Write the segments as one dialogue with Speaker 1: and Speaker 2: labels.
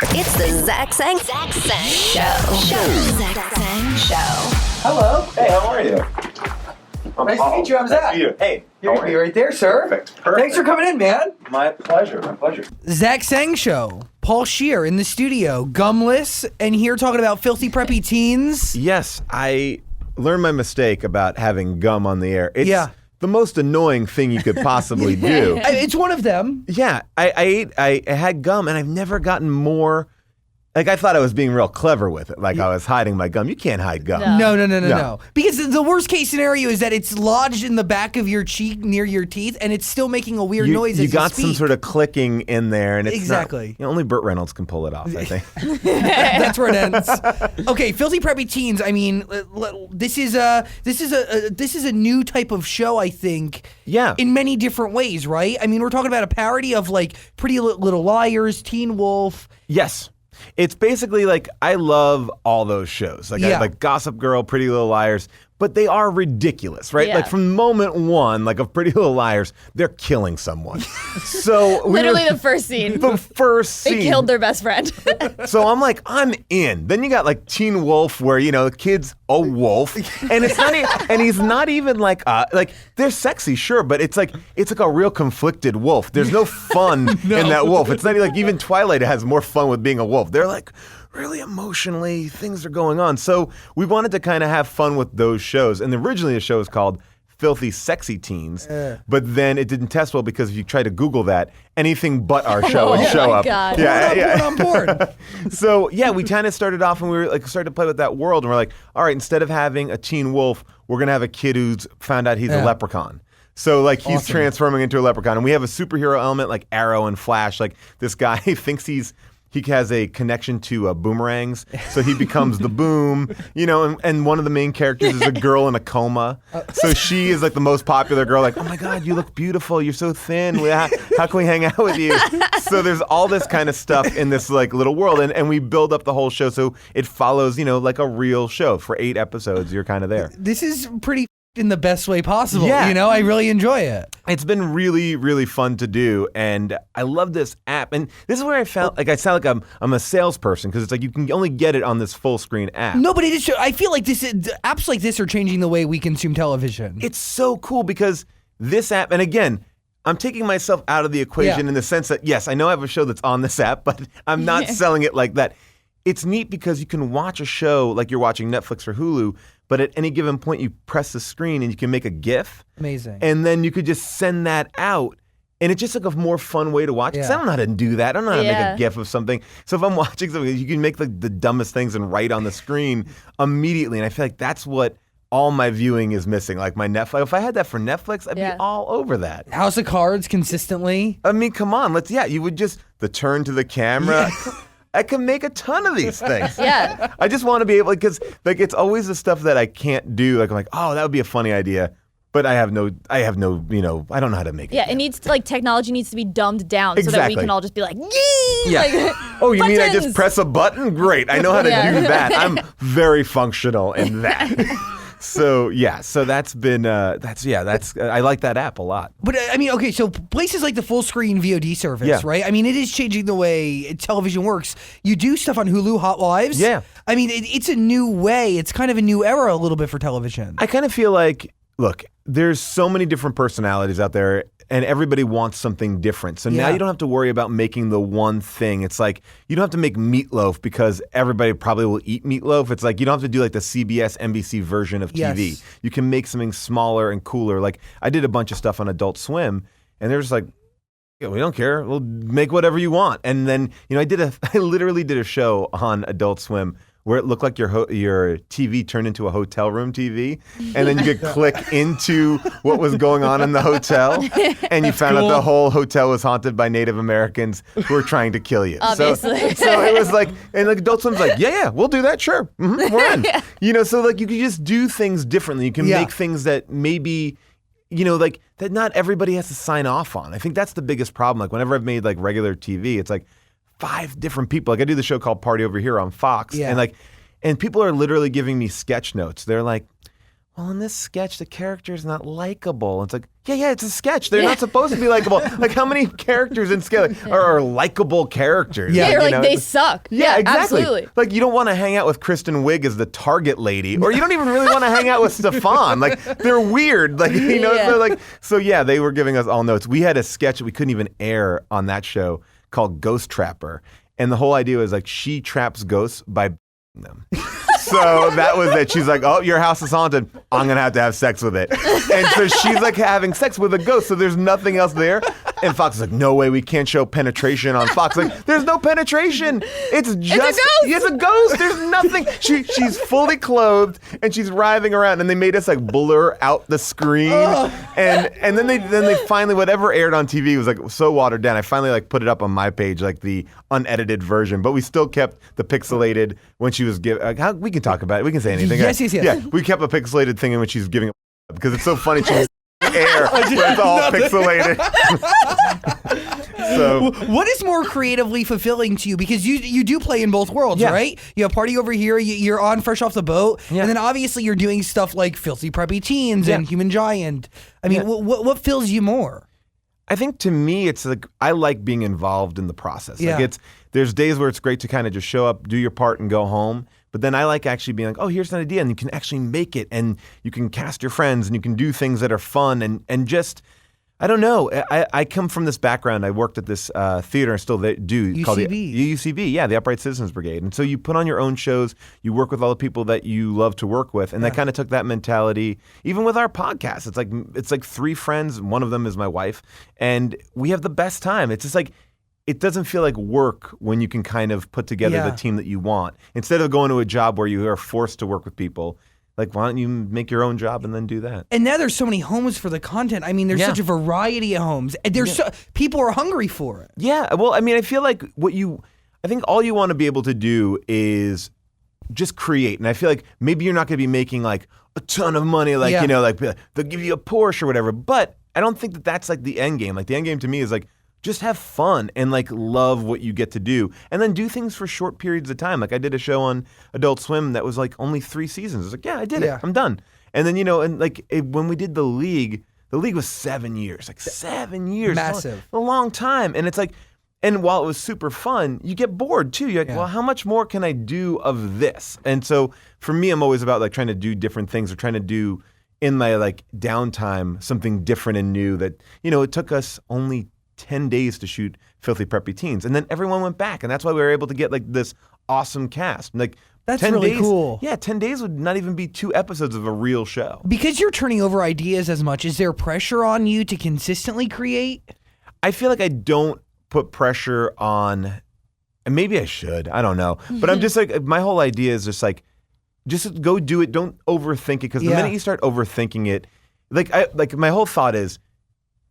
Speaker 1: It's the Zach Sang Show. Zach Sang Show.
Speaker 2: Hello.
Speaker 3: Hey, how are you?
Speaker 2: Nice to meet you. I'm Zach.
Speaker 3: Nice to meet you. Hey,
Speaker 2: You're going to be right there, sir.
Speaker 3: Perfect.
Speaker 2: Thanks for coming in, man.
Speaker 3: My pleasure.
Speaker 4: Zach Sang Show. Paul Scheer in the studio, gumless, and here talking about filthy preppy teens.
Speaker 5: Yes, I learned my mistake about having gum on the air. It's the most annoying thing you could possibly do.
Speaker 4: It's one of them.
Speaker 5: Yeah, I had gum, and I've never gotten more. Like, I thought I was being real clever with it. Like, I was hiding my gum. You can't hide gum.
Speaker 4: No. Because the worst case scenario is that it's lodged in the back of your cheek near your teeth, and it's still making a weird noise as you speak.
Speaker 5: You got some sort of clicking in there, and it's
Speaker 4: exactly.
Speaker 5: Not, only Burt Reynolds can pull it off, I think.
Speaker 4: That's where it ends. Okay, filthy preppy teens. I mean, this is a new type of show, I think.
Speaker 5: Yeah.
Speaker 4: In many different ways, right? I mean, we're talking about a parody of like Pretty Little Liars, Teen Wolf.
Speaker 5: Yes. It's basically like, I love all those shows. Like, I like Gossip Girl, Pretty Little Liars, but they are ridiculous, right?
Speaker 6: Yeah.
Speaker 5: Like, from moment one, like, of Pretty Little Liars, they're killing someone. So
Speaker 6: Literally the first scene.
Speaker 5: The first scene.
Speaker 6: They killed their best friend.
Speaker 5: So I'm like, I'm in. Then you got like Teen Wolf, where, you know, the kid's a wolf, and it's not, and he's not even like they're sexy, sure, but it's like a real conflicted wolf. There's no fun in that wolf. It's not like even Twilight has more fun with being a wolf. They're like really emotionally, things are going on. So we wanted to kind of have fun with those shows, and originally the show was called Filthy Sexy Teens, but then it didn't test well because if you try to Google that, anything but our show would show up.
Speaker 6: God.
Speaker 4: We're on board.
Speaker 5: So we kind of started off and we were like started to play with that world, and we're like, all right, instead of having a teen wolf, we're gonna have a kid who's found out he's a leprechaun. So like he's transforming into a leprechaun, and we have a superhero element like Arrow and Flash. Like this guy thinks he has a connection to boomerangs, so he becomes the boom, you know, and one of the main characters is a girl in a coma. So she is like the most popular girl, like, oh my God, you look beautiful, you're so thin, how can we hang out with you? So there's all this kind of stuff in this like little world, and we build up the whole show so it follows, you know, like a real show. For 8 episodes, you're kind of there.
Speaker 4: This is pretty in the best way possible.
Speaker 5: Yeah.
Speaker 4: You know, I really enjoy it.
Speaker 5: It's been really, really fun to do, and I love this app. And this is where I felt like I sound like I'm a salesperson, because it's like you can only get it on this full screen app.
Speaker 4: No, but it is. I feel like apps like this are changing the way we consume television.
Speaker 5: It's so cool because this app, and again, I'm taking myself out of the equation in the sense that, yes, I know I have a show that's on this app, but I'm not selling it like that. It's neat because you can watch a show like you're watching Netflix or Hulu, but at any given point you press the screen and you can make a GIF.
Speaker 4: Amazing.
Speaker 5: And then you could just send that out. And it's just like a more fun way to watch. Because I don't know how to do that. I don't know how to make a GIF of something. So if I'm watching something, you can make like the dumbest things and write on the screen immediately. And I feel like that's what all my viewing is missing. Like my Netflix. If I had that for Netflix, I'd be all over that.
Speaker 4: House of Cards consistently.
Speaker 5: I mean, come on. You would just, the turn to the camera. I can make a ton of these things. I just want to be able, because like it's always the stuff that I can't do. Like I'm like, oh, that would be a funny idea, but I have no, you know, I don't know how to make it.
Speaker 6: Yeah, it needs to, like, technology needs to be dumbed down so that we can all just be like, yee!
Speaker 5: Yeah.
Speaker 6: Like,
Speaker 5: oh, you mean I
Speaker 6: buttons!
Speaker 5: just press a button? Great, I know how to do that. I'm very functional in that. So that's been I like that app a lot.
Speaker 4: But I mean, okay, so places like the full screen VOD service, right? I mean, it is changing the way television works. You do stuff on Hulu, Hot Wives.
Speaker 5: Yeah.
Speaker 4: I mean, it's a new way. It's kind of a new era a little bit for television.
Speaker 5: I kind of feel like, look, there's so many different personalities out there, and everybody wants something different. So now you don't have to worry about making the one thing. It's like you don't have to make meatloaf because everybody probably will eat meatloaf. It's like you don't have to do like the CBS, NBC version of TV.
Speaker 4: Yes.
Speaker 5: You can make something smaller and cooler. Like I did a bunch of stuff on Adult Swim, and they're just like, yeah, we don't care. We'll make whatever you want. And then, you know, I literally did a show on Adult Swim where it looked like your TV turned into a hotel room TV, and then you could click into what was going on in the hotel, and you found out the whole hotel was haunted by Native Americans who were trying to kill you.
Speaker 6: Obviously.
Speaker 5: So it was like, and like Adult Swim's like, yeah, we'll do that, sure, we're in. You know, so like you can just do things differently. You can make things that maybe, you know, like that not everybody has to sign off on. I think that's the biggest problem. Like whenever I've made like regular TV, it's like 5 different people. Like I do the show called Party Over Here on Fox, and people are literally giving me sketch notes. They're like, well, in this sketch, the character is not likable. It's like, yeah, it's a sketch. They're not supposed to be likable. Like, how many characters in sketch are likable characters?
Speaker 6: Yeah, you're like, they suck.
Speaker 5: Yeah, exactly.
Speaker 6: Absolutely.
Speaker 5: Like, you don't want to hang out with Kristen Wiig as the Target lady, or you don't even really want to hang out with Stefan. Like, they're weird. Like, so they were giving us all notes. We had a sketch that we couldn't even air on that show called Ghost Trapper. And the whole idea was like, she traps ghosts by them. So that was it. She's like, oh, your house is haunted. I'm going to have sex with it. And so she's like having sex with a ghost. So there's nothing else there. And Fox is like, no way, we can't show penetration on Fox. Like, there's no penetration. It's just,
Speaker 6: it's a ghost.
Speaker 5: It's a ghost. There's nothing. She's fully clothed and she's writhing around. And they made us like blur out the screen. And then they finally, whatever aired on TV was like so watered down. I finally like put it up on my page, like the unedited version. But we still kept the pixelated when she was giving. We can talk about it. We can say anything.
Speaker 4: Yes.
Speaker 5: Yeah, we kept a pixelated thing in when she's giving because it's so funny. She's air, but it's all pixelated. So,
Speaker 4: what is more creatively fulfilling to you? Because you do play in both worlds, right? You have Party Over Here, you're on Fresh Off the Boat, and then obviously you're doing stuff like Filthy Preppy Teens and Human Giant. I mean, what fills you more?
Speaker 5: I think to me, it's like I like being involved in the process. Like there's days where it's great to kind of just show up, do your part, and go home. But then I like actually being like, oh, here's an idea, and you can actually make it, and you can cast your friends, and you can do things that are fun, and just, I don't know. I come from this background. I worked at this theater, and still do, called the UCB, the Upright Citizens Brigade. And so you put on your own shows, you work with all the people that you love to work with, and I kind of took that mentality, even with our podcast. It's like three friends, one of them is my wife, and we have the best time. It's just like, it doesn't feel like work when you can kind of put together the team that you want. Instead of going to a job where you are forced to work with people, like, why don't you make your own job and then do that?
Speaker 4: And now there's so many homes for the content. I mean, there's such a variety of homes. And there's people are hungry for it.
Speaker 5: Yeah. Well, I mean, I feel like I think all you want to be able to do is just create. And I feel like maybe you're not going to be making like a ton of money, like, like they'll give you a Porsche or whatever. But I don't think that that's like the end game. Like the end game to me is like, just have fun and like love what you get to do and then do things for short periods of time. Like I did a show on Adult Swim that was like only 3 seasons. I was like, I did it. I'm done. And then, and like when we did the league was 7 years, like 7 years.
Speaker 4: Massive.
Speaker 5: A long time. And it's like, and while it was super fun, you get bored too. You're like, well, how much more can I do of this? And so for me, I'm always about like trying to do different things or trying to do in my like downtime, something different and new that, it took us only 10 days to shoot Filthy Preppy Teens. And then everyone went back. And that's why we were able to get like this awesome cast. Like
Speaker 4: that's
Speaker 5: 10
Speaker 4: really
Speaker 5: days,
Speaker 4: cool.
Speaker 5: Yeah, 10 days would not even be 2 episodes of a real show.
Speaker 4: Because you're turning over ideas as much, is there pressure on you to consistently create?
Speaker 5: I feel like I don't put pressure on, and maybe I should, I don't know. But I'm just like, my whole idea is just like, just go do it. Don't overthink it. Because the minute you start overthinking it, like my whole thought is,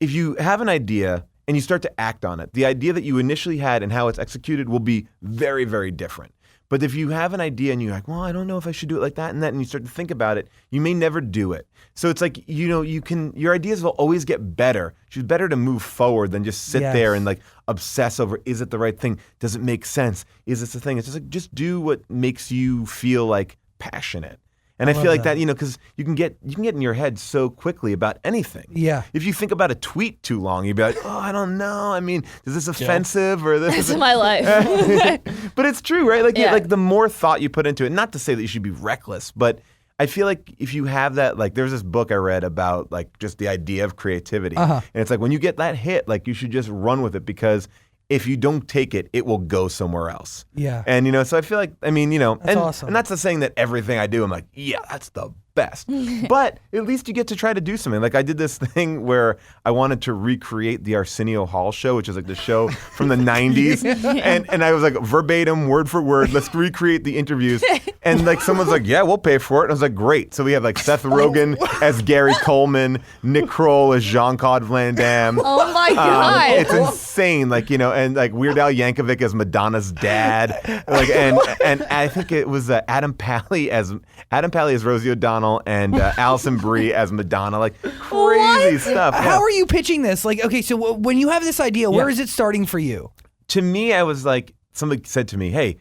Speaker 5: if you have an idea and you start to act on it, the idea that you initially had and how it's executed will be very, very different. But if you have an idea and you're like, well, I don't know if I should do it like that and that, and you start to think about it, you may never do it. So it's like, your ideas will always get better. It's better to move forward than just sit there and like obsess over, is it the right thing? Does it make sense? Is this the thing? It's just like, just do what makes you feel like passionate. And I feel like that, because you can get in your head so quickly about anything.
Speaker 4: Yeah.
Speaker 5: If you think about a tweet too long, you'd be like, oh, I don't know. I mean, is this offensive or this?
Speaker 6: This is my life.
Speaker 5: But it's true, right? Like, like the more thought you put into it, not to say that you should be reckless, but I feel like if you have that, like there's this book I read about like just the idea of creativity. And it's like when you get that hit, like you should just run with it because if you don't take it, it will go somewhere else.
Speaker 4: Yeah.
Speaker 5: And, so I feel like,
Speaker 4: that's awesome.
Speaker 5: And that's the saying that everything I do, I'm like, yeah, that's the best. But at least you get to try to do something. Like I did this thing where I wanted to recreate the Arsenio Hall show, which is like the show from the 90s. And I was like, verbatim, word for word, let's recreate the interviews. And like someone's like, yeah, we'll pay for it. And I was like, great. So we have like Seth Rogen as Gary Coleman, Nick Kroll as Jean-Claude Van Damme.
Speaker 6: Oh my God.
Speaker 5: It's insane. Like, and like Weird Al Yankovic as Madonna's dad. Like, and I think it was Adam Pally as Rosie O'Donnell and Alison Brie as Madonna. Like crazy stuff.
Speaker 4: How are you pitching this? Like, okay, so when you have this idea, where is it starting for you?
Speaker 5: To me, I was like, somebody said to me, hey,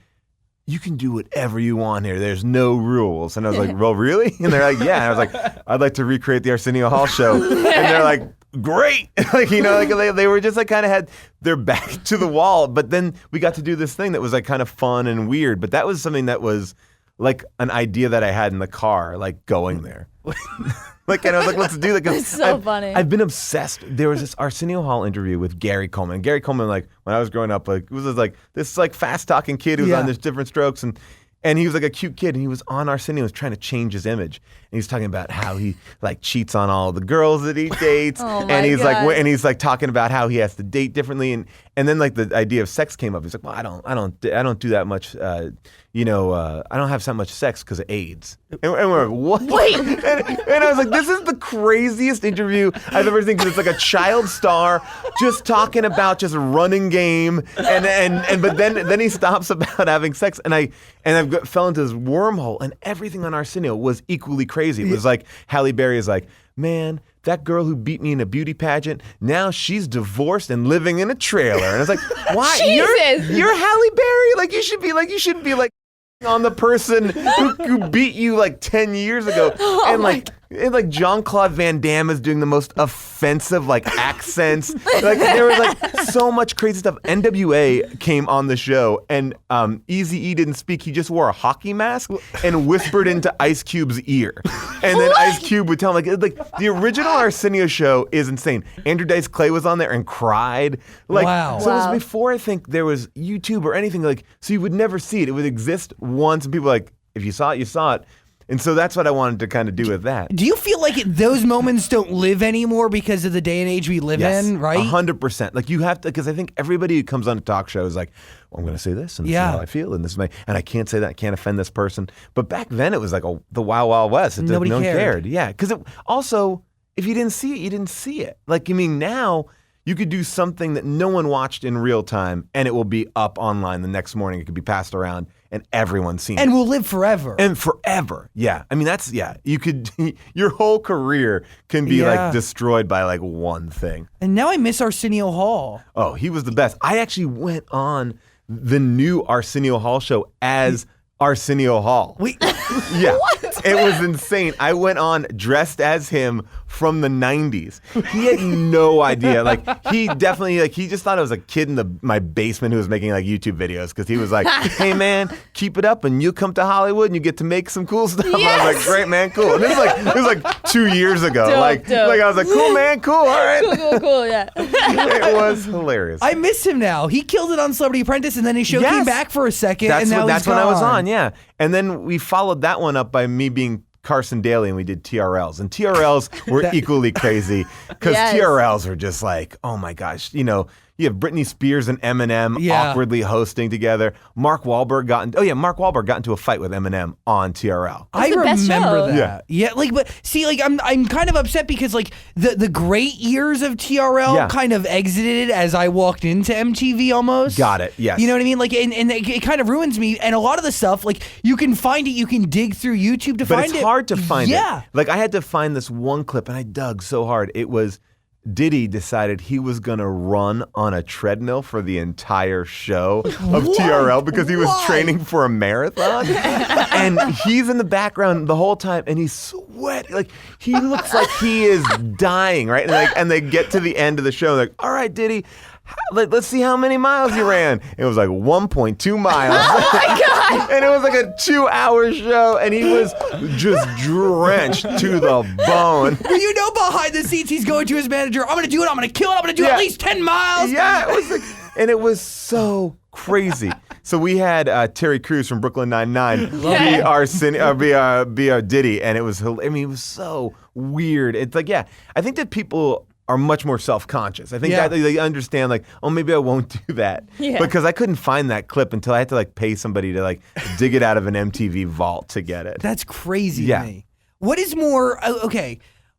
Speaker 5: you can do whatever you want here. There's no rules. And I was like, well, really? And they're like, yeah. And I was like, I'd like to recreate the Arsenio Hall show. And they're like, great. Like, you know, like they were just like kind of had their back to the wall. But then we got to do this thing that was like kind of fun and weird. But that was something that was like an idea that I had in the car, like going there. Like, and I was like, let's do that.
Speaker 6: It's so funny.
Speaker 5: I've been obsessed. There was this Arsenio Hall interview with Gary Coleman. And Gary Coleman, like, when I was growing up, like, was like this like fast talking kid who was on this different strokes, and he was like a cute kid, and he was on Arsenio, was trying to change his image. And he was talking about how he like cheats on all the girls that he dates, and he's like talking about how he has to date differently, and then like the idea of sex came up. He's like, well, I don't do that much. I don't have that much sex because of AIDS. And we're like, what?
Speaker 6: Wait.
Speaker 5: And I was like, this is the craziest interview I've ever seen, because it's like a child star just talking about just running game, but then he stops about having sex, and I fell into this wormhole, and everything on Arsenio was equally crazy. It was like Halle Berry is like, man, that girl who beat me in a beauty pageant, now she's divorced and living in a trailer. And I was like, why?
Speaker 6: Jesus.
Speaker 5: You're Halle Berry. Like you shouldn't be like on the person who beat you like 10 years ago. And like Jean-Claude Van Damme is doing the most offensive like accents. Like there was like so much crazy stuff. NWA came on the show, and Eazy-E didn't speak. He just wore a hockey mask and whispered into Ice Cube's ear. And then Ice Cube would tell him like the original Arsenio show is insane. Andrew Dice Clay was on there and cried. Like,
Speaker 4: wow.
Speaker 5: So it was before I think there was YouTube or anything, like, so you would never see it. It would exist once, and people were like, if you saw it, you saw it. And so that's what I wanted to kind of do with that.
Speaker 4: Do you feel like those moments don't live anymore because of the day and age we live in, right?
Speaker 5: 100%. Like you have to, because I think everybody who comes on a talk show is like, well, I'm going to say this, and this is how I feel, and this is and I can't say that, I can't offend this person. But back then it was like the Wild Wild West.
Speaker 4: Nobody cared.
Speaker 5: Yeah, because also, if you didn't see it, you didn't see it. Like, I mean, now you could do something that no one watched in real time, and it will be up online the next morning. It could be passed around, and everyone's seen it.
Speaker 4: And will live forever.
Speaker 5: And forever. Yeah. I mean, you could, your whole career can be like destroyed by like one thing.
Speaker 4: And now I miss Arsenio Hall.
Speaker 5: Oh, he was the best. I actually went on the new Arsenio Hall show as Arsenio Hall.
Speaker 4: Wait.
Speaker 5: Yeah. It was insane. I went on dressed as him from the 90s. He had no idea. Like, he definitely, like, he just thought I was a kid in my basement who was making, like, YouTube videos, because he was like, hey, man, keep it up, and you'll come to Hollywood, and you get to make some cool stuff.
Speaker 6: Yes.
Speaker 5: I was like, great, man, cool. And it was like 2 years ago.
Speaker 6: Dope,
Speaker 5: like I was like, cool, man, cool, all right.
Speaker 6: Cool, yeah.
Speaker 5: It was hilarious.
Speaker 4: I miss him now. He killed it on Celebrity Apprentice, and then his show came back for a second, and now
Speaker 5: that's
Speaker 4: he's gone.
Speaker 5: when I was on, yeah. And then we followed that one up by me being Carson Daly, and we did TRLs. And TRLs were equally crazy, because TRLs are just like, oh my gosh, you know, you have Britney Spears and Eminem awkwardly hosting together. Mark Wahlberg got into a fight with Eminem on TRL.
Speaker 4: I
Speaker 6: the best
Speaker 4: remember
Speaker 6: show.
Speaker 4: that. Yeah, like, but see, like, I'm kind of upset because like the great years of TRL kind of exited as I walked into MTV almost.
Speaker 5: Got it. Yes.
Speaker 4: You know what I mean? Like, and it kind of ruins me. And a lot of the stuff, like, you can find it, you can dig through YouTube to find it.
Speaker 5: But it's hard to find it.
Speaker 4: Yeah.
Speaker 5: Like, I had to find this one clip, and I dug so hard. It was Diddy decided he was going to run on a treadmill for the entire show of TRL because he was training for a marathon. And he's in the background the whole time, and he's sweating. Like, he looks like he is dying, right? And they get to the end of the show, like, all right, Diddy, let's see how many miles you ran. It was like 1.2 miles.
Speaker 6: Oh my God.
Speaker 5: And it was like a 2-hour show, and he was just drenched to the bone.
Speaker 4: Well, you know, behind the scenes, he's going to his manager, I'm going to do it, I'm going to kill it, I'm going to do at least 10 miles.
Speaker 5: Yeah, it was like, and it was so crazy. So we had Terry Crews from Brooklyn Nine-Nine be our Diddy, and it was, I mean, it was so weird. It's like, I think that people are much more self-conscious. I think that they understand, like, oh, maybe I won't do that. Yeah. Because I couldn't find that clip until I had to, like, pay somebody to, like, dig it out of an MTV vault to get it.
Speaker 4: That's crazy to me. What is more,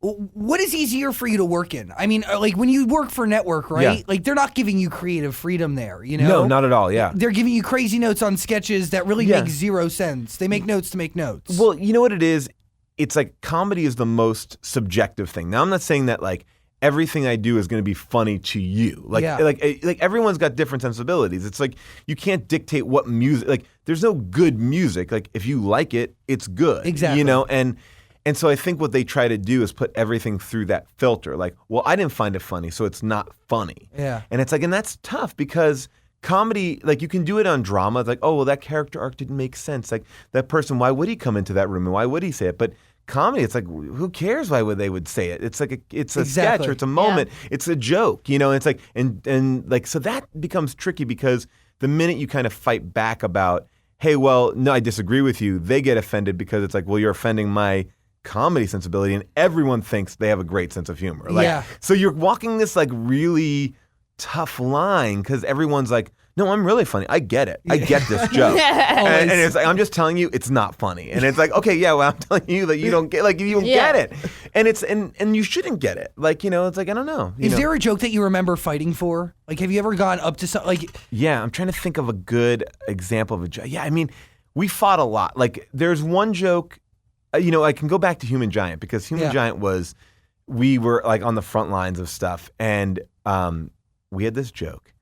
Speaker 4: what is easier for you to work in? I mean, like, when you work for network, right? Yeah. Like, they're not giving you creative freedom there, you know?
Speaker 5: No, not at all,
Speaker 4: They're giving you crazy notes on sketches that really make zero sense. They make notes to make notes.
Speaker 5: Well, you know what it is? It's like comedy is the most subjective thing. Now, I'm not saying that, like, everything I do is going to be funny to you. Like everyone's got different sensibilities. It's like you can't dictate what music. Like there's no good music. Like if you like it, it's good.
Speaker 4: Exactly.
Speaker 5: You know, and so I think what they try to do is put everything through that filter. Like, well, I didn't find it funny, so it's not funny.
Speaker 4: Yeah.
Speaker 5: And it's like, and that's tough because comedy, like you can do it on drama. It's like, oh, well, that character arc didn't make sense. Like that person, why would he come into that room and why would he say it? But comedy, it's like, who cares why they would say it? It's like it's a sketch or it's a moment. Yeah. It's a joke, you know. It's like and like so that becomes tricky because the minute you kind of fight back about, hey, well, no, I disagree with you, they get offended because it's like, well, you're offending my comedy sensibility, and everyone thinks they have a great sense of humor. Like, so you're walking this like really tough line because everyone's like, no, I'm really funny. I get it. I get this joke. And it's like, I'm just telling you it's not funny. And it's like, okay, yeah, well, I'm telling you that you don't get, like, you don't get it. And it's, and you shouldn't get it. Like, you know, it's like, I don't know.
Speaker 4: Is there a joke that you remember fighting for? Like, have you ever gone up to some, like.
Speaker 5: Yeah, I'm trying to think of a good example of a joke. Yeah, I mean, we fought a lot. Like, there's one joke, you know, I can go back to Human Giant because Human Giant was, we were like on the front lines of stuff. And we had this joke.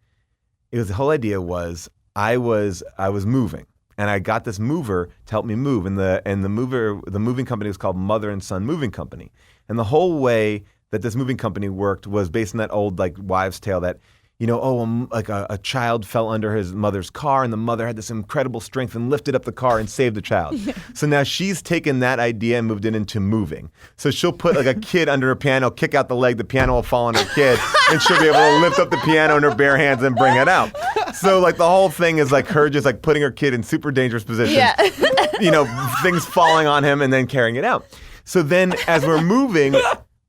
Speaker 5: It was the whole idea was I was moving and I got this mover to help me move and the moving company was called Mother and Son Moving Company, and the whole way that this moving company worked was based on that old like wives' tale that, you know, like a child fell under his mother's car and the mother had this incredible strength and lifted up the car and saved the child. So now she's taken that idea and moved it into moving. So she'll put like a kid under a piano, kick out the leg, the piano will fall on her kid, and she'll be able to lift up the piano in her bare hands and bring it out. So like the whole thing is like her just like putting her kid in super dangerous positions, you know, things falling on him and then carrying it out. So then as we're moving,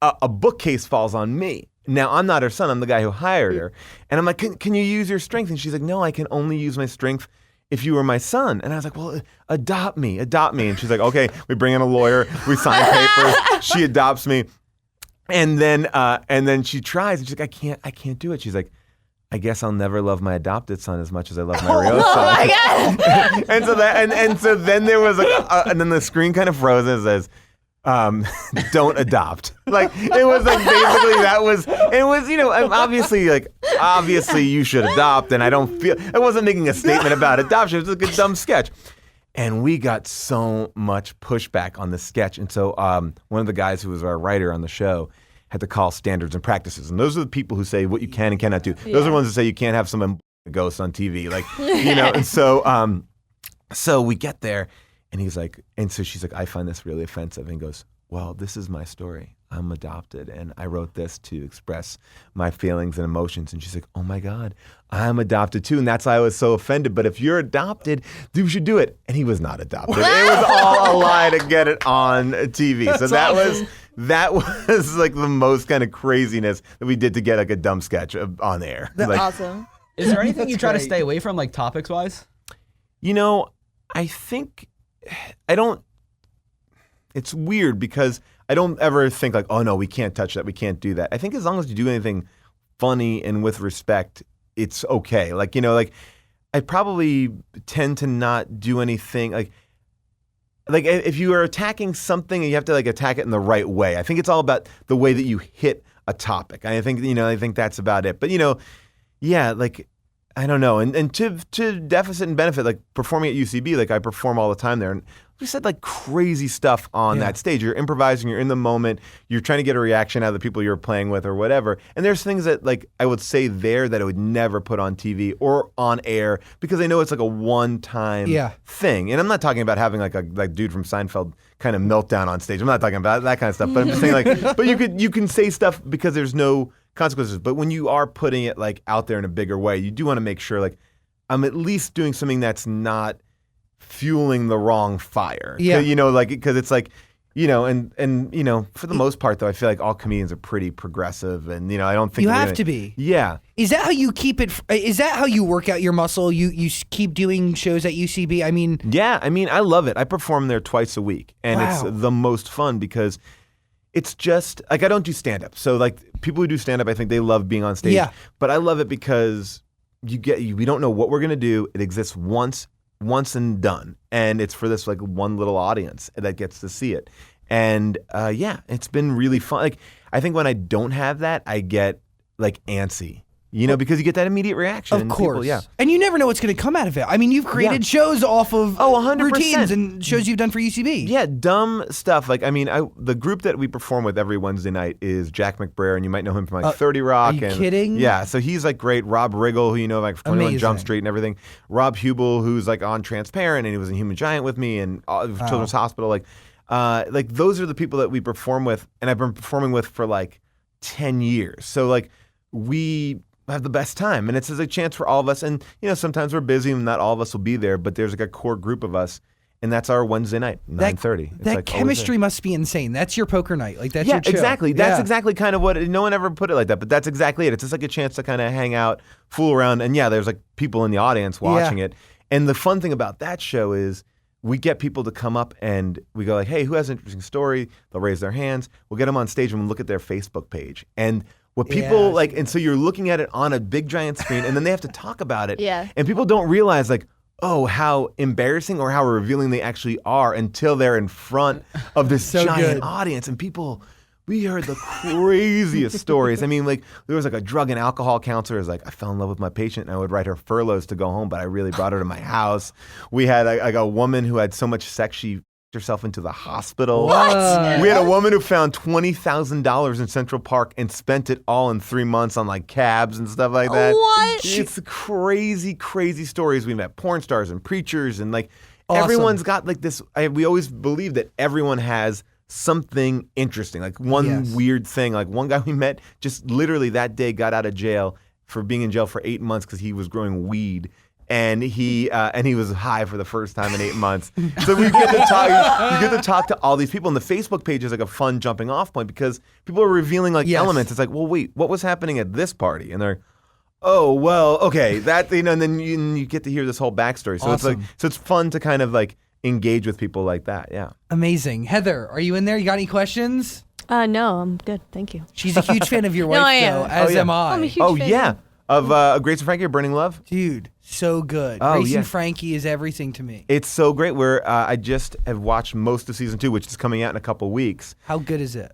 Speaker 5: a bookcase falls on me. Now, I'm not her son. I'm the guy who hired her. And I'm like, can you use your strength? And she's like, no, I can only use my strength if you were my son. And I was like, well, adopt me. And she's like, okay, we bring in a lawyer. We sign papers. She adopts me. And then she tries. And she's like, I can't do it. She's like, I guess I'll never love my adopted son as much as I love my real son.
Speaker 6: Oh, my God.
Speaker 5: and so then there was like, and then the screen kind of froze and it says, don't adopt. Like it was like basically it was, you know, obviously you should adopt, and I wasn't making a statement about adoption. It was like a dumb sketch. And we got so much pushback on the sketch. And so one of the guys who was our writer on the show had to call standards and practices. And those are the people who say what you can and cannot do. Those are the ones that say you can't have someone ghost on TV. Like, you know, and so we get there. And he's like, and so she's like, I find this really offensive. And he goes, well, this is my story. I'm adopted, and I wrote this to express my feelings and emotions. And she's like, oh my God, I'm adopted too. And that's why I was so offended. But if you're adopted, you should do it. And he was not adopted. It was all a lie to get it on TV. So that was like the most kind of craziness that we did to get like a dumb sketch on air.
Speaker 6: That's
Speaker 5: like,
Speaker 6: awesome.
Speaker 3: Is there anything you try to stay away from, like topics wise?
Speaker 5: You know, I think I don't, it's weird because I don't ever think like, oh no, we can't touch that, we can't do that. I think as long as you do anything funny and with respect, it's okay. Like, you know, like I probably tend to not do anything like if you are attacking something, you have to like attack it in the right way. I think it's all about the way that you hit a topic. I think that's about it. But you know, yeah, like I don't know. And to deficit and benefit, like performing at UCB, like I perform all the time there. And we said like crazy stuff on that stage. You're improvising, you're in the moment, you're trying to get a reaction out of the people you're playing with or whatever. And there's things that like I would say there that I would never put on TV or on air because I know it's like a one-time thing. And I'm not talking about having like a dude from Seinfeld kind of meltdown on stage. I'm not talking about that kind of stuff. But I'm just saying like, but you can say stuff because there's no consequences. But when you are putting it like out there in a bigger way, you do want to make sure like I'm at least doing something that's not fueling the wrong fire. Yeah. You know, like, because it's like, you know, and you know, for the most part though, I feel like all comedians are pretty progressive, and you know, I don't think
Speaker 4: you have to be.
Speaker 5: Yeah.
Speaker 4: Is that how you keep it? Is that how you work out your muscle? You keep doing shows at UCB? I mean.
Speaker 5: Yeah, I mean, I love it. I perform there twice a week, and it's the most fun because it's just like I don't do stand up. So like people who do stand up, I think they love being on stage. Yeah. But I love it because we don't know what we're gonna do. It exists once and done, and it's for this like one little audience that gets to see it. And yeah, it's been really fun. Like I think when I don't have that, I get like antsy. Because you get that immediate reaction.
Speaker 4: Of course.
Speaker 5: People,
Speaker 4: And you never know what's going to come out of it. I mean, you've created shows off of
Speaker 5: 100%.
Speaker 4: routines and shows you've done for UCB.
Speaker 5: Yeah, dumb stuff. Like, the group that we perform with every Wednesday night is Jack McBrayer, and you might know him from 30 Rock.
Speaker 4: Are you kidding?
Speaker 5: Yeah, so he's like great. Rob Riggle, who you know like 21 Jump Street and everything. Rob Hubel, who's like on Transparent, and he was in Human Giant with me and Children's Hospital. Like those are the people that we perform with, and I've been performing with for like 10 years. So like we have the best time, and it's a chance for all of us. And sometimes we're busy, and not all of us will be there. But there's like a core group of us, and that's our Wednesday night, 9:30.
Speaker 4: That like chemistry must be insane. That's your poker night, like that's your chill.
Speaker 5: Exactly. That's exactly kind of what. No one ever put it like that, but that's exactly it. It's just like a chance to kind of hang out, fool around, and there's like people in the audience watching it. And the fun thing about that show is we get people to come up and we go like, hey, who has an interesting story? They'll raise their hands. We'll get them on stage and we'll look at their Facebook page. And what people like, and so you're looking at it on a big giant screen, and then they have to talk about it.
Speaker 6: Yeah.
Speaker 5: And people don't realize like, oh, how embarrassing or how revealing they actually are until they're in front of this giant audience. And people, we heard the craziest stories. I mean, like there was like a drug and alcohol counselor who's like, I fell in love with my patient and I would write her furloughs to go home, but I really brought her to my house. We had like a woman who had so much sex she herself into the hospital.
Speaker 6: What?
Speaker 5: We had a woman who found $20,000 in Central Park and spent it all in 3 months on like cabs and stuff like that.
Speaker 6: What?
Speaker 5: It's crazy, crazy stories. We met porn stars and preachers and like everyone's got like this. We always believe that everyone has something interesting, like one weird thing. Like one guy we met just literally that day got out of jail for being in jail for 8 months because he was growing weed. And he was high for the first time in 8 months. So we get to talk. You get to talk to all these people, and the Facebook page is like a fun jumping off point because people are revealing like elements. It's like, well, wait, what was happening at this party? And they're, oh, well, okay, that and then you get to hear this whole backstory. So it's like, it's fun to kind of like engage with people like that. Yeah.
Speaker 4: Amazing. Heather, are you in there? You got any questions?
Speaker 6: No, I'm good. Thank you.
Speaker 4: She's a huge fan of your wife,
Speaker 6: I am.
Speaker 4: though, as am I.
Speaker 6: I'm a huge fan.
Speaker 5: Of Grace and Frankie or Burning Love?
Speaker 4: Dude, so good. Grace and Frankie is everything to me.
Speaker 5: It's so great. I just have watched most of season 2, which is coming out in a couple weeks.
Speaker 4: How good is it?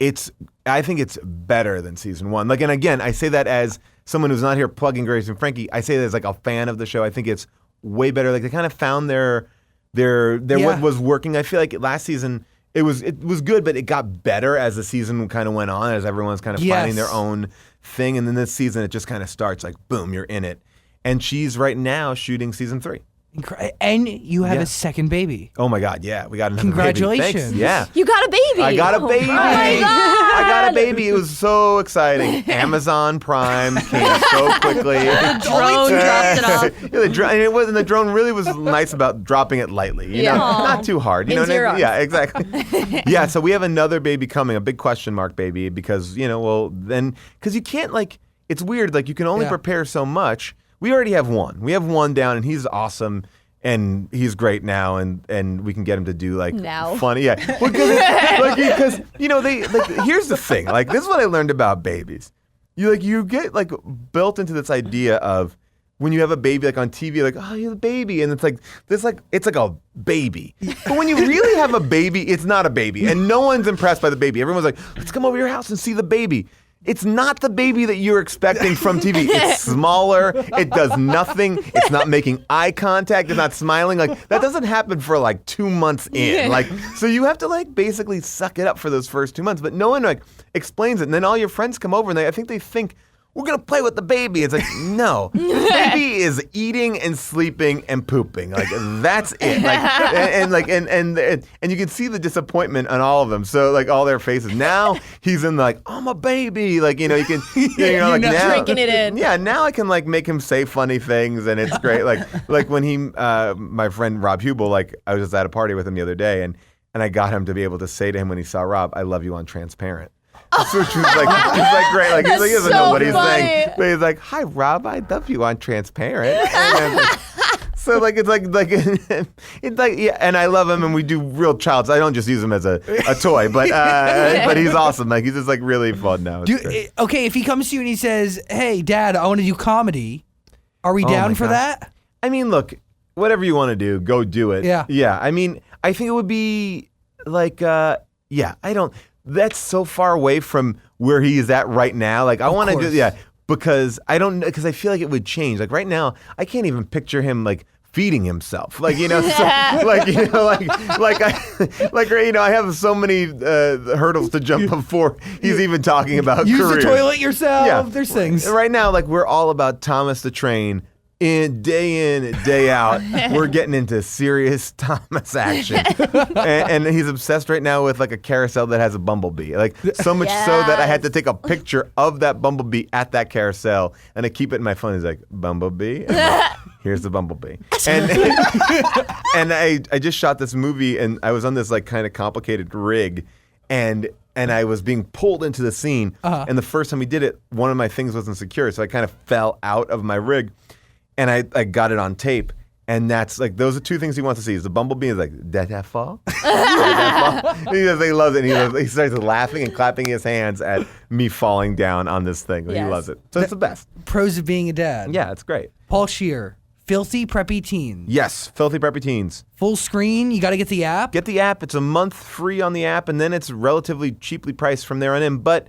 Speaker 5: I think it's better than season 1. Like, and again, I say that as someone who's not here plugging Grace and Frankie. I say that as like a fan of the show. I think it's way better. Like they kind of found their what was working. I feel like last season it was good, but it got better as the season kind of went on, as everyone's kind of finding their own thing. And then this season, it just kind of starts like, boom, you're in it. And she's right now shooting season 3.
Speaker 4: And you have a second baby.
Speaker 5: Oh my God, yeah. We got another
Speaker 4: Congratulations.
Speaker 5: baby. Thanks. Yeah.
Speaker 6: You got a baby.
Speaker 5: I got a baby.
Speaker 6: Oh my God.
Speaker 5: I got a baby. It was so exciting. Amazon Prime came so quickly.
Speaker 6: The drone dropped it off.
Speaker 5: Yeah, the drone really was nice about dropping it lightly. You know, not too hard. You know, yeah, exactly. Yeah, so we have another baby coming, a big question mark baby, because because you can't it's weird. Like you can only prepare so much. We already have one. We have one down, and he's awesome, and he's great now, and we can get him to do funny, because here's the thing. Like this is what I learned about babies. You get built into this idea of when you have a baby on TV, oh, you have a baby, and it's like a baby. But when you really have a baby, it's not a baby, and no one's impressed by the baby. Everyone's like, let's come over to your house and see the baby. It's not the baby that you're expecting from TV. It's smaller. It does nothing. It's not making eye contact. It's not smiling. That doesn't happen for 2 months in. So you have to basically suck it up for those first 2 months. But no one explains it. And then all your friends come over and I think they think, we're going to play with the baby. It's no. The baby is eating and sleeping and pooping. That's it. And you can see the disappointment on all of them. So all their faces. Now he's in I'm a baby. You can now
Speaker 6: drinking it in.
Speaker 5: Yeah, now I can make him say funny things and it's great. Like when he my friend Rob Hubel, I was just at a party with him the other day and I got him to be able to say to him when he saw Rob, I love you on Transparent. So she's great. He doesn't know what he's saying. But he's like, hi, Rob, I love you on Transparent. So and I love him and we do real childs. I don't just use him as a toy, but he's awesome. He's just really fun now.
Speaker 4: Okay, if he comes to you and he says, hey, Dad, I want to do comedy, are we down for that?
Speaker 5: I mean, look, whatever you want to do, go do it.
Speaker 4: Yeah.
Speaker 5: Yeah. I mean, I think it would be I don't. That's so far away from where he is at right now. Like I want to do because I feel like it would change. Like right now, I can't even picture him like feeding himself, like I have so many hurdles to jump before he's even talking about
Speaker 4: use
Speaker 5: career.
Speaker 4: the toilet yourself.
Speaker 5: Yeah.
Speaker 4: There's things
Speaker 5: right now. Like we're all about Thomas the Train. In, day out, we're getting into serious Thomas action, and he's obsessed right now with like a carousel that has a bumblebee. Like so much so that I had to take a picture of that bumblebee at that carousel, and I keep it in my phone. He's like, bumblebee. Here's the bumblebee. And and I just shot this movie, and I was on this like kind of complicated rig, and I was being pulled into the scene. And the first time we did it, one of my things wasn't secure, so I kind of fell out of my rig. And I got it on tape, and that's like those are two things he wants to see. Is the bumblebee is like, did that fall? Did that fall? He loves it. And he starts laughing and clapping his hands at me falling down on this thing. He loves it. So it's the best.
Speaker 4: Pros of being a dad.
Speaker 5: Yeah, it's great.
Speaker 4: Paul Scheer, Filthy Preppy Teens.
Speaker 5: Yes, Filthy Preppy Teens.
Speaker 4: Full screen. You got to get the app.
Speaker 5: Get the app. It's a month free on the app, and then it's relatively cheaply priced from there on in. But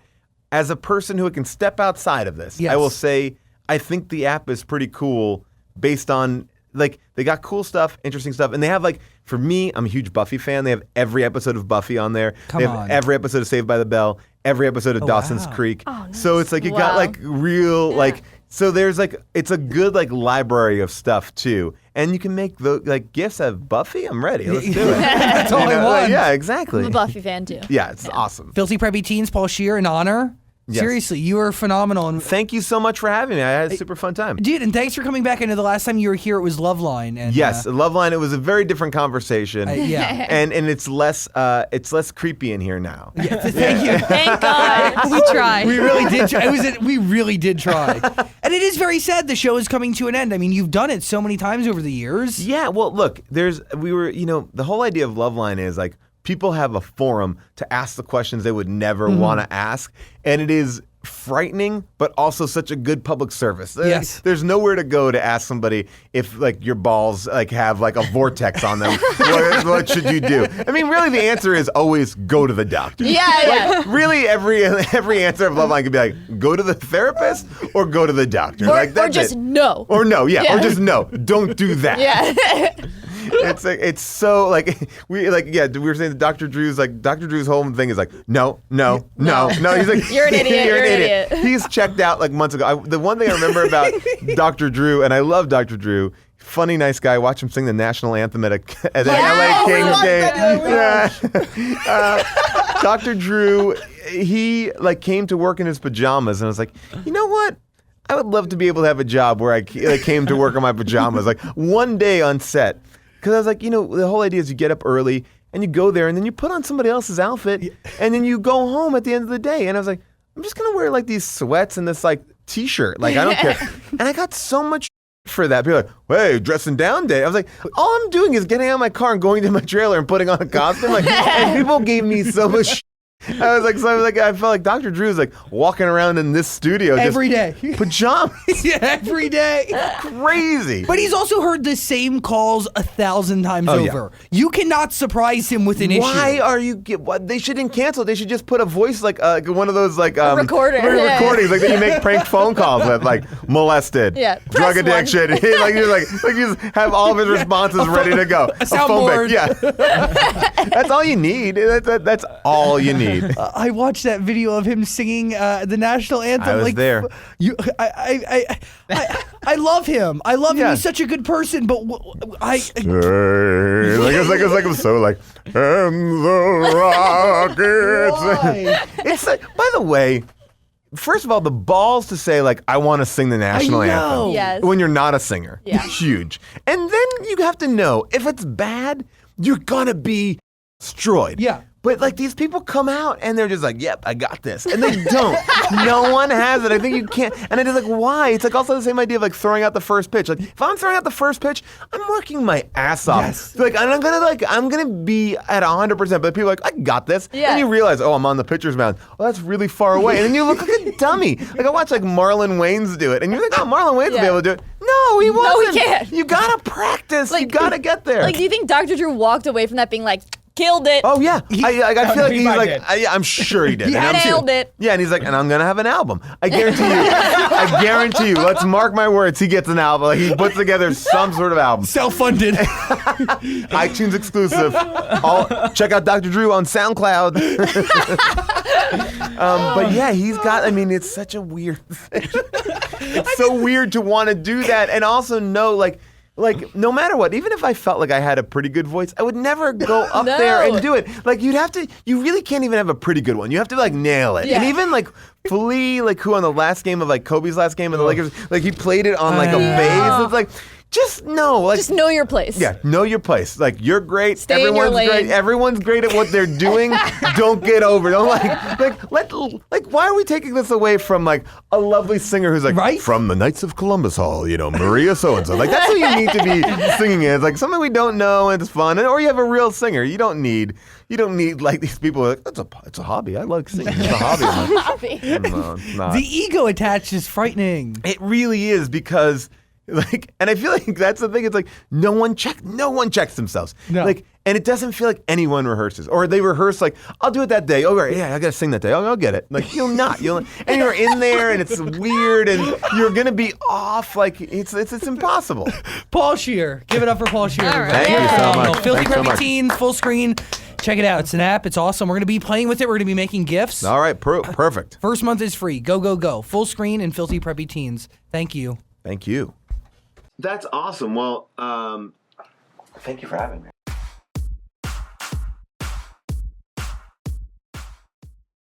Speaker 5: as a person who can step outside of this, I will say, I think the app is pretty cool based on, like, they got cool stuff, interesting stuff. And they have, like, for me, I'm a huge Buffy fan. They have every episode of Buffy on there. They have every episode of Saved by the Bell, every episode of Dawson's Creek. Oh, nice. So it's like, you got, like, real, like, so there's, like, it's a good, like, library of stuff, too. And you can make, the like, gifts of Buffy. I'm ready. Let's do it.
Speaker 4: That's all I want.
Speaker 5: Like, yeah, exactly.
Speaker 6: I'm a Buffy fan, too.
Speaker 5: Yeah, it's awesome.
Speaker 4: Filthy Preppy Teens, Paul Scheer, an honor. Yes. Seriously, you are phenomenal. And
Speaker 5: thank you so much for having me. I had a super fun time.
Speaker 4: Dude, and thanks for coming back. I know the last time you were here, it was Loveline. And,
Speaker 5: yes, Loveline, it was a very different conversation.
Speaker 4: Yeah.
Speaker 5: And it's less creepy in here now.
Speaker 4: Yeah, thank you.
Speaker 6: Thank God. We tried.
Speaker 4: We really did try. We really did try. And it is very sad the show is coming to an end. I mean, you've done it so many times over the years.
Speaker 5: Yeah, well, look, the whole idea of Loveline is like, people have a forum to ask the questions they would never want to ask. And it is frightening, but also such a good public service.
Speaker 4: Yes.
Speaker 5: There's nowhere to go to ask somebody if like your balls like have like a vortex on them. What should you do? I mean, really the answer is always go to the doctor.
Speaker 6: Yeah.
Speaker 5: Really every answer of Loveline could be like, go to the therapist or go to the doctor.
Speaker 6: Or just no.
Speaker 5: Or no, or just no. Don't do that.
Speaker 6: Yeah.
Speaker 5: It's so like we were saying that Dr. Drew's whole thing is like no. He's like
Speaker 6: You're an idiot. You're an idiot.
Speaker 5: He's checked out like months ago. The one thing I remember about Dr. Drew, and I love Dr. Drew, funny, nice guy. Watch him sing the national anthem at the LA Kings game. Dr. Drew, he like came to work in his pajamas, and I was like, you know what? I would love to be able to have a job where I came to work in my pajamas, like one day on set. Because I was like, the whole idea is you get up early and you go there and then you put on somebody else's outfit and then you go home at the end of the day. And I was like, I'm just going to wear like these sweats and this like t-shirt. Like, I don't care. And I got so much for that. People are like, hey, dressing down day. I was like, all I'm doing is getting out of my car and going to my trailer and putting on a costume. Like, and people gave me so much I felt like Dr. Drew's like walking around in this studio
Speaker 4: every day.
Speaker 5: Pajamas.
Speaker 4: Yeah, every day.
Speaker 5: Crazy.
Speaker 4: But he's also heard the same calls 1,000 times over. Yeah. You cannot surprise him with an issue.
Speaker 5: Why are you? They shouldn't cancel. They should just put a voice like one of those like
Speaker 6: recordings
Speaker 5: like that you make prank phone calls with, like molested, drug addiction. like you just have all of his responses ready to go.
Speaker 4: A soundboard.
Speaker 5: Yeah. That's all you need. That's all you need.
Speaker 4: I watched that video of him singing the national anthem.
Speaker 5: I was there.
Speaker 4: I love him. I love him. He's such a good person. But
Speaker 5: it's like I'm so like and the rockets. It's like, by the way. First of all, the balls to say, like, I want to sing the national anthem when you're not a singer. Yeah. Huge. And then you have to know, if it's bad, you're going to be destroyed.
Speaker 4: Yeah.
Speaker 5: But, like, these people come out and they're just like, yep, I got this. And they don't. No one has it. I think you can't. And it's like, why? It's like also the same idea of, like, throwing out the first pitch. Like, if I'm throwing out the first pitch, I'm working my ass off.
Speaker 4: Yes.
Speaker 5: Like, I'm going to be at 100%. But people are like, I got this. Yeah. And you realize, I'm on the pitcher's mound. Well, that's really far away. And then you look like a dummy. Like, I watch, like, Marlon Wayans do it. And you're like, Marlon Wayans will be able to do it. No, he wasn't.
Speaker 6: No, he can't.
Speaker 5: You got to practice. Like, you got to get there.
Speaker 6: Like, do you think Dr. Drew walked away from that being like, killed it.
Speaker 5: Oh yeah, I feel like
Speaker 3: he
Speaker 5: he's
Speaker 3: might
Speaker 5: like,
Speaker 3: did.
Speaker 5: I'm sure he did.
Speaker 6: Yeah,
Speaker 5: And I'm sure-
Speaker 6: nailed it.
Speaker 5: Yeah, and he's like, and I'm gonna have an album. I guarantee you. I guarantee you. Let's mark my words. He gets an album. Like, he puts together some sort of album.
Speaker 4: Self-funded.
Speaker 5: iTunes exclusive. Check out Dr. Drew on SoundCloud. But yeah, he's got. I mean, it's such a weird thing. It's so weird to want to do that, and also know like no matter what, even if I felt like I had a pretty good voice, I would never go up there and do it. Like you really can't even have a pretty good one. You have to like nail it.
Speaker 6: Yeah.
Speaker 5: And even like Flea, like who on the last game of like Kobe's last game of the Lakers, like he played it on like a bass. It's like just know your place. Yeah, know your place. Like you're great.
Speaker 6: Stay in your
Speaker 5: Everyone's
Speaker 6: lane.
Speaker 5: great. Everyone's great at what they're doing. Don't get over. Don't why are we taking this away from like a lovely singer who's like from the Knights of Columbus Hall, Maria so and so. Like that's what you need to be singing as. Like something we don't know and it's fun. Or you have a real singer. You don't need like these people who are like, it's a hobby. I like singing. It's a hobby. No, it's not.
Speaker 4: The ego attached is frightening.
Speaker 5: It really is because and I feel like that's the thing. It's like no one checks themselves.
Speaker 4: No.
Speaker 5: And it doesn't feel like anyone rehearses, or they rehearse like, I'll do it that day. Oh, right, yeah, I gotta sing that day. I'll get it. Like and you're in there, and it's weird, and you're gonna be off. Like it's impossible.
Speaker 4: Paul Scheer, give it up for Paul Scheer.
Speaker 6: All right.
Speaker 5: Thank you so much.
Speaker 4: Filthy
Speaker 5: Thanks so
Speaker 4: Preppy
Speaker 5: much.
Speaker 4: Teens, full screen. Check it out. It's an app. It's awesome. We're gonna be playing with it. We're gonna be making gifts.
Speaker 5: All right, perfect.
Speaker 4: First month is free. Go. Full screen and Filthy Preppy Teens. Thank you.
Speaker 5: Thank you. That's awesome. Well,
Speaker 2: Thank you for having me.